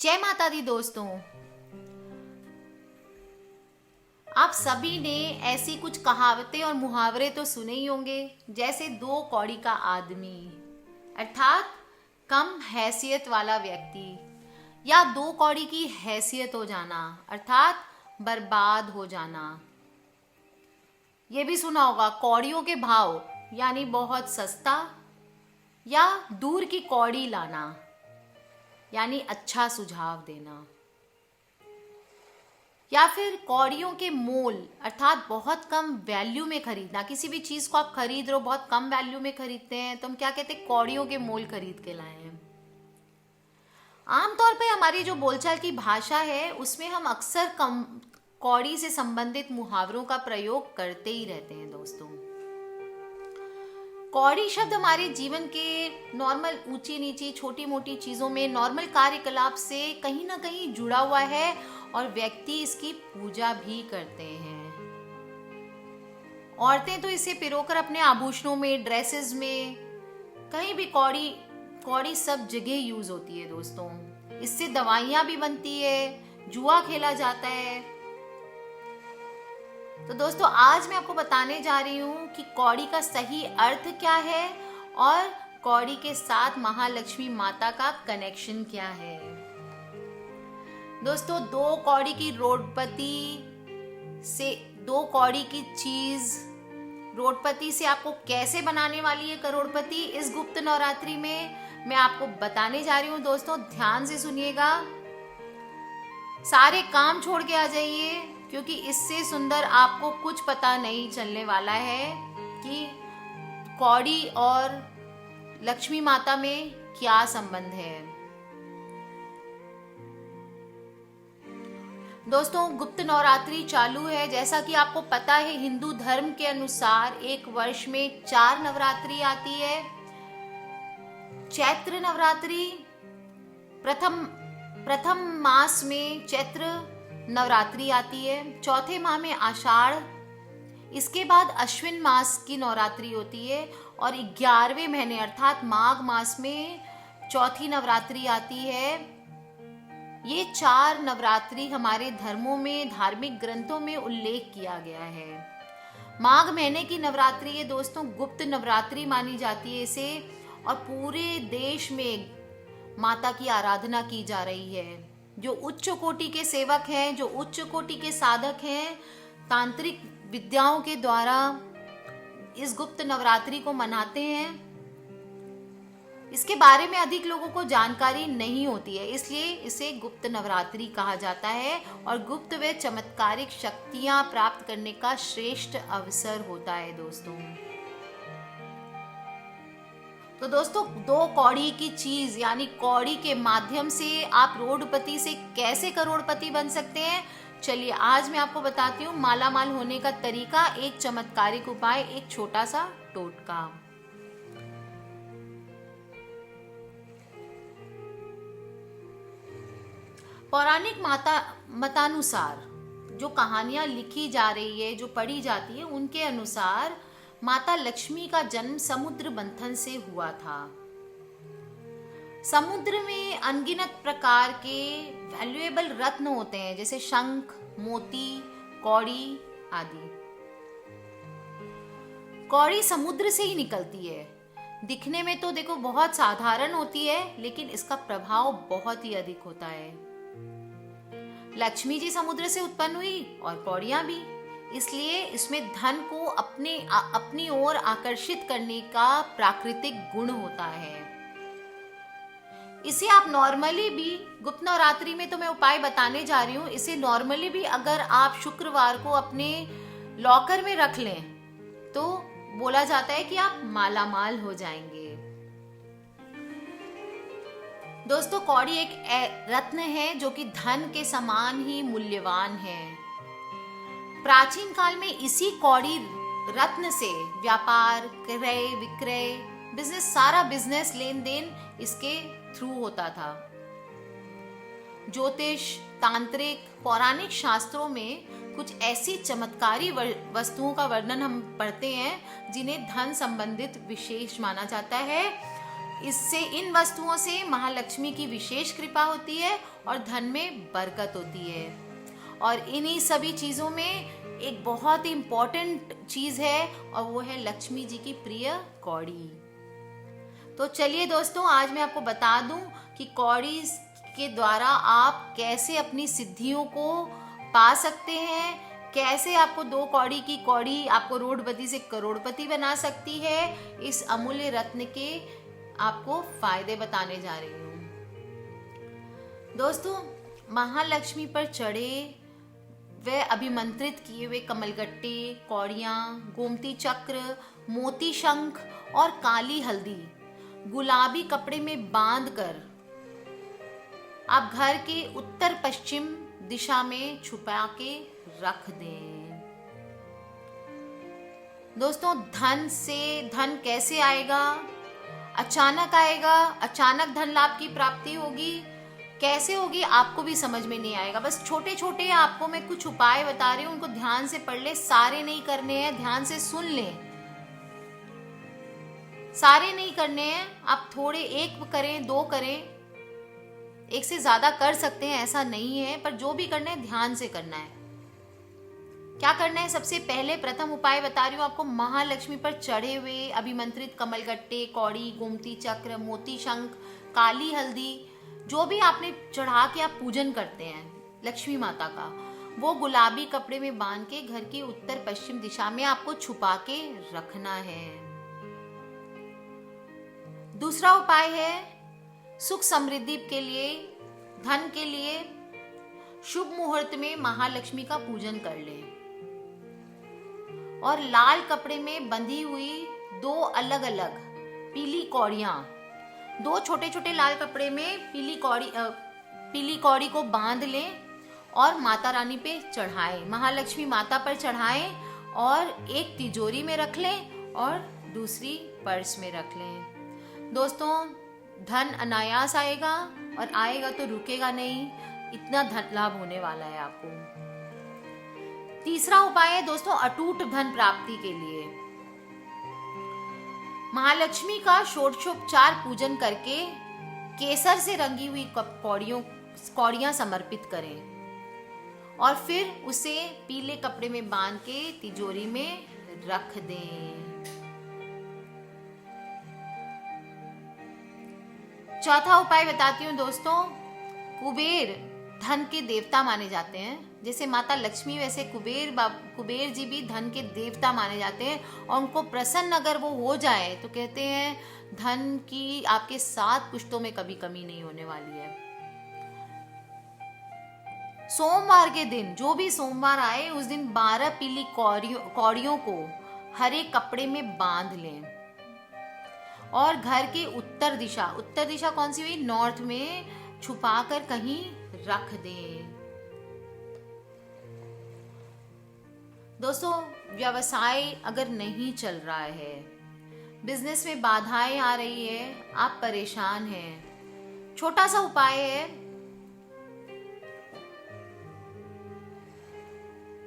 जय माता दी दोस्तों। आप सभी ने ऐसी कुछ कहावतें और मुहावरे तो सुने ही होंगे, जैसे दो कौड़ी का आदमी अर्थात कम हैसियत वाला व्यक्ति, या दो कौड़ी की हैसियत हो जाना अर्थात बर्बाद हो जाना। ये भी सुना होगा कौड़ियों के भाव यानी बहुत सस्ता, या दूर की कौड़ी लाना यानी अच्छा सुझाव देना, या फिर कौड़ियों के मोल अर्थात बहुत कम वैल्यू में खरीदना। किसी भी चीज को आप खरीद रहे हो, बहुत कम वैल्यू में खरीदते हैं तो हम क्या कहते हैं, कौड़ियों के मोल खरीद के लाए हैं। आमतौर पे हमारी जो बोलचाल की भाषा है उसमें हम अक्सर कम कौड़ी से संबंधित मुहावरों का प्रयोग करते ही रहते हैं दोस्तों। कौड़ी शब्द हमारे जीवन के नॉर्मल ऊंची नीची छोटी मोटी चीजों में नॉर्मल कार्यकलाप से कहीं ना कहीं जुड़ा हुआ है और व्यक्ति इसकी पूजा भी करते हैं। औरतें तो इसे पिरोकर अपने आभूषणों में, ड्रेसेस में, कहीं भी कौड़ी सब जगह यूज होती है दोस्तों। इससे दवाइयां भी बनती है, जुआ खेला जाता है। तो दोस्तों आज मैं आपको बताने जा रही हूँ कि कौड़ी का सही अर्थ क्या है और कौड़ी के साथ महालक्ष्मी माता का कनेक्शन क्या है। दोस्तों दो कौड़ी की दो कौड़ी की चीज रोडपति से आपको कैसे बनाने वाली है करोड़पति, इस गुप्त नवरात्रि में मैं आपको बताने जा रही हूँ। दोस्तों ध्यान से सुनिएगा, सारे काम छोड़ के आ जाइए, क्योंकि इससे सुंदर आपको कुछ पता नहीं चलने वाला है कि कौड़ी और लक्ष्मी माता में क्या संबंध है। दोस्तों गुप्त नवरात्रि चालू है। जैसा कि आपको पता है हिंदू धर्म के अनुसार एक वर्ष में 4 नवरात्रि आती है। चैत्र नवरात्रि प्रथम मास में चैत्र नवरात्रि आती है, चौथे माह में आषाढ़, इसके बाद अश्विन मास की नवरात्रि होती है और 11वें महीने अर्थात माघ मास में चौथी नवरात्रि आती है। ये 4 नवरात्रि हमारे धर्मों में, धार्मिक ग्रंथों में उल्लेख किया गया है। माघ महीने की नवरात्रि ये दोस्तों गुप्त नवरात्रि मानी जाती है इसे, और पूरे देश में माता की आराधना की जा रही है। जो उच्च कोटि के सेवक हैं, जो उच्च कोटि के साधक हैं, तांत्रिक विद्याओं के द्वारा इस गुप्त नवरात्रि को मनाते हैं। इसके बारे में अधिक लोगों को जानकारी नहीं होती है, इसलिए इसे गुप्त नवरात्रि कहा जाता है और गुप्त व चमत्कारिक शक्तियां प्राप्त करने का श्रेष्ठ अवसर होता है दोस्तों। तो दोस्तों दो कौड़ी की चीज यानी कौड़ी के माध्यम से आप रोडपति से कैसे करोड़पति बन सकते हैं, चलिए आज मैं आपको बताती हूँ मालामाल होने का तरीका, एक चमत्कारिक उपाय, एक छोटा सा टोटका। पौराणिक मतानुसार जो कहानियां लिखी जा रही है, जो पढ़ी जाती है, उनके अनुसार माता लक्ष्मी का जन्म समुद्र मंथन से हुआ था। समुद्र में अनगिनत प्रकार के वैल्यूएबल रत्न होते हैं, जैसे शंख, मोती, कौड़ी आदि। कौड़ी समुद्र से ही निकलती है। दिखने में तो देखो बहुत साधारण होती है, लेकिन इसका प्रभाव बहुत ही अधिक होता है। लक्ष्मी जी समुद्र से उत्पन्न हुई और कौड़ियां भी, इसलिए इसमें धन को अपनी ओर आकर्षित करने का प्राकृतिक गुण होता है। इसे आप नॉर्मली भी गुप्त नवरात्रि में तो मैं उपाय बताने जा रही हूँ, इसे नॉर्मली भी अगर आप शुक्रवार को अपने लॉकर में रख लें तो बोला जाता है कि आप मालामाल हो जाएंगे। दोस्तों कौड़ी एक रत्न है जो कि धन के समान ही मूल्यवान है। प्राचीन काल में इसी कौड़ी रत्न से व्यापार, क्रय विक्रय, सारा बिजनेस लेन देन इसके थ्रू होता था। ज्योतिष, तांत्रिक, पौराणिक शास्त्रों में कुछ ऐसी चमत्कारी वस्तुओं का वर्णन हम पढ़ते हैं जिन्हें धन संबंधित विशेष माना जाता है। इससे इन वस्तुओं से महालक्ष्मी की विशेष कृपा होती है और धन में बरकत होती है। और इन्हीं सभी चीज़ों में एक बहुत ही इम्पोर्टेंट चीज़ है और वो है लक्ष्मी जी की प्रिय कौड़ी। तो चलिए दोस्तों, आज मैं आपको बता दूं कि कौड़ी के द्वारा आप कैसे अपनी सिद्धियों को पा सकते हैं, कैसे आपको 2 कौड़ी की कौड़ी आपको रोडपति से करोड़पति बना सकती है। इस अमूल्य रत्न के आपको फायदे बताने जा रही हूँ। दोस्तों, महालक्ष्मी पर चढ़े वे अभिमंत्रित किए हुए कमलगट्टे, कौड़ियाँ, गोमती चक्र, मोती शंख और काली हल्दी गुलाबी कपड़े में बांधकर आप घर के उत्तर पश्चिम दिशा में छुपा के रख दें। दोस्तों, धन कैसे आएगा? अचानक आएगा, अचानक धन लाभ की प्राप्ति होगी। कैसे होगी आपको भी समझ में नहीं आएगा। बस छोटे छोटे आपको मैं कुछ उपाय बता रही हूँ, उनको ध्यान से पढ़ ले। सारे नहीं करने हैं, ध्यान से सुन लें। सारे नहीं करने हैं, आप थोड़े 1 करें, 2 करें, 1 से ज्यादा कर सकते हैं, ऐसा नहीं है, पर जो भी करना है ध्यान से करना है। क्या करना है? सबसे पहले प्रथम उपाय बता रही हूँ आपको। महालक्ष्मी पर चढ़े हुए अभिमंत्रित कमलगट्टे, कौड़ी, गोमती चक्र, मोती शंख, काली हल्दी, जो भी आपने चढ़ा के आप पूजन करते हैं लक्ष्मी माता का, वो गुलाबी कपड़े में बांध के घर की उत्तर पश्चिम दिशा में आपको छुपा के रखना है। दूसरा उपाय है सुख समृद्धि के लिए, धन के लिए शुभ मुहूर्त में महालक्ष्मी का पूजन कर लें और लाल कपड़े में बंधी हुई 2 अलग अलग पीली कौड़ियां, 2 छोटे छोटे लाल कपड़े में पीली कौड़ी को बांध लें और माता रानी पे चढ़ाएं, महालक्ष्मी माता पर चढ़ाएं और एक तिजोरी में रख लें और दूसरी पर्स में रख लें। दोस्तों, धन अनायास आएगा और आएगा तो रुकेगा नहीं, इतना धन लाभ होने वाला है आपको। तीसरा उपाय है दोस्तों अटूट धन प्राप्ति के लिए। महालक्ष्मी का षोडशोपचार पूजन करके केसर से रंगी हुई कौड़ियां समर्पित करें और फिर उसे पीले कपड़े में बांध के तिजोरी में रख दें। चौथा उपाय बताती हूँ दोस्तों। कुबेर धन के देवता माने जाते हैं, जैसे माता लक्ष्मी वैसे कुबेर जी भी धन के देवता माने जाते हैं और उनको प्रसन्न अगर वो हो जाए तो कहते हैं धन की आपके 7 पुश्तों में कभी कमी नहीं होने वाली है। सोमवार के दिन, जो भी सोमवार आए उस दिन 12 पीली कौड़ियों को हरे कपड़े में बांध लें और घर के उत्तर दिशा कौन सी हुई? नॉर्थ में छुपाकर कहीं रख दें। दोस्तों, व्यवसाय अगर नहीं चल रहा है, बिजनेस में बाधाएं आ रही है, आप परेशान हैं, छोटा सा उपाय है,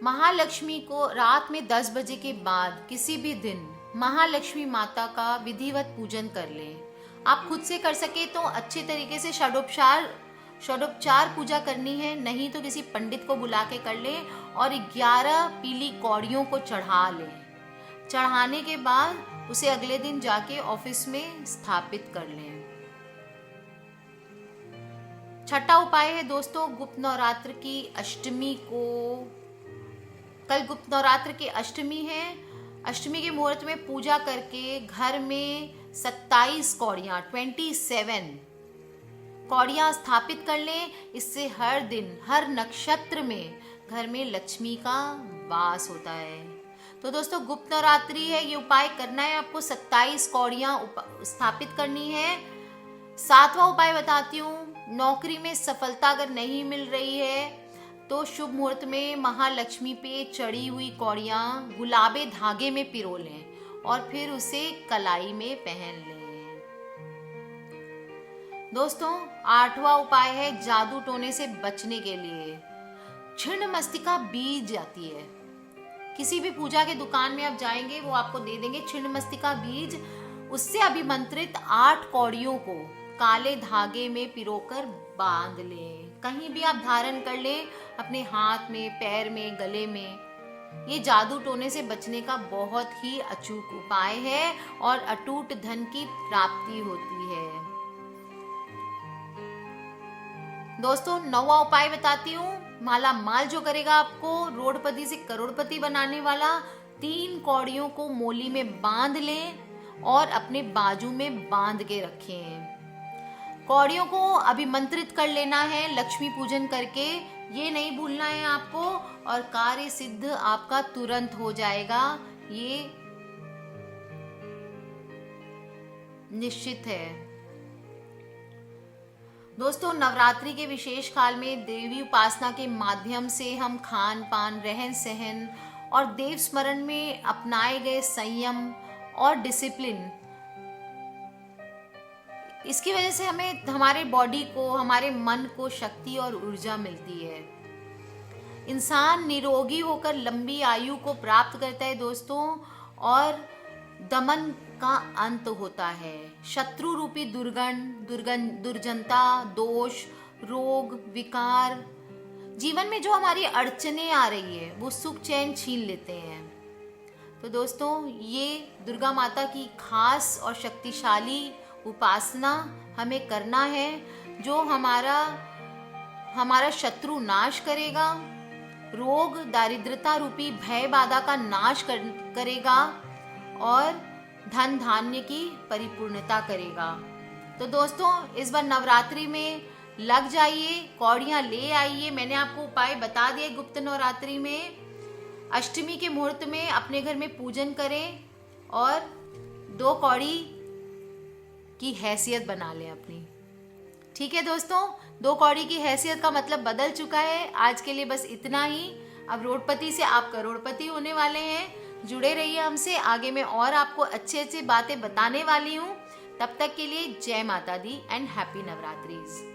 महालक्ष्मी को रात में 10 बजे के बाद किसी भी दिन महालक्ष्मी माता का विधिवत पूजन कर लें। आप खुद से कर सके तो अच्छे तरीके से षडोपचार पूजा करनी है, नहीं तो किसी पंडित को बुला के कर लें और 11 पीली कौड़ियों को चढ़ा लें। चढ़ाने के बाद उसे अगले दिन जाके ऑफिस में स्थापित कर लें। छठा उपाय है दोस्तों गुप्त नवरात्र की अष्टमी को। कल गुप्त नवरात्र की अष्टमी है। अष्टमी के मुहूर्त में पूजा करके घर में 27 कौड़ियां 27 कौड़ियां स्थापित कर लें। इससे हर दिन हर नक्षत्र में घर में लक्ष्मी का वास होता है। तो दोस्तों गुप्त नवरात्रि है, ये उपाय करना है आपको। 27 कौड़ियां स्थापित करनी है। 7वां उपाय बताती हूँ। नौकरी में सफलता अगर नहीं मिल रही है तो शुभ मुहूर्त में महालक्ष्मी पे चढ़ी हुई कौड़ियां गुलाबे धागे में पिरो लें और फिर उसे कलाई में पहन लें। दोस्तों 8वां उपाय है जादू टोने से बचने के लिए। छिन्न मस्तिका बीज आती है, किसी भी पूजा के दुकान में आप जाएंगे वो आपको दे देंगे छिन्न मस्तिका बीज। उससे अभिमंत्रित 8 कौड़ियों को काले धागे में पिरोकर बांध लें। कहीं भी आप धारण कर लें, अपने हाथ में, पैर में, गले में। ये जादू टोने से बचने का बहुत ही अचूक उपाय है और अटूट धन की प्राप्ति होती है। दोस्तों, 9वां उपाय बताती हूँ। माला माल जो करेगा आपको रोडपति से करोड़पति बनाने वाला, 3 कौड़ियों को मोली में बांध लें और अपने बाजू में बांध के रखें। कौड़ियों को अभिमंत्रित कर लेना है लक्ष्मी पूजन करके, ये नहीं भूलना है आपको, और कार्य सिद्ध आपका तुरंत हो जाएगा, ये निश्चित है। दोस्तों, नवरात्रि के विशेष काल में देवी उपासना के माध्यम से हम खान पान, रहन सहन और देव स्मरण में अपनाए गए संयम और डिसिप्लिन, इसकी वजह से हमें हमारे बॉडी को, हमारे मन को शक्ति और ऊर्जा मिलती है। इंसान निरोगी होकर लंबी आयु को प्राप्त करता है दोस्तों, और दमन का अंत होता है। शत्रु रूपी दुर्जनता, दोष, रोग, विकार, जीवन में जो हमारी अड़चने आ रही है वो सुख चैन छीन लेते हैं। तो दोस्तों, ये दुर्गा माता की खास और शक्तिशाली उपासना हमें करना है, जो हमारा शत्रु नाश करेगा, रोग दारिद्रता रूपी भय बाधा का नाश करेगा और धन धान्य की परिपूर्णता करेगा। तो दोस्तों, इस बार नवरात्रि में लग जाइए, कौड़ियाँ ले आइए। मैंने आपको उपाय बता दिए गुप्त नवरात्रि में। अष्टमी के मुहूर्त में अपने घर में पूजन करें और 2 कौड़ी की हैसियत बना लें अपनी। ठीक है दोस्तों, 2 कौड़ी की हैसियत का मतलब बदल चुका है। आज के लिए बस इतना ही। अब रोडपति से आप करोड़पति होने वाले हैं। जुड़े रहिए हमसे, आगे मैं और आपको अच्छे अच्छे बातें बताने वाली हूँ। तब तक के लिए जय माता दी एंड हैप्पी नवरात्रिज।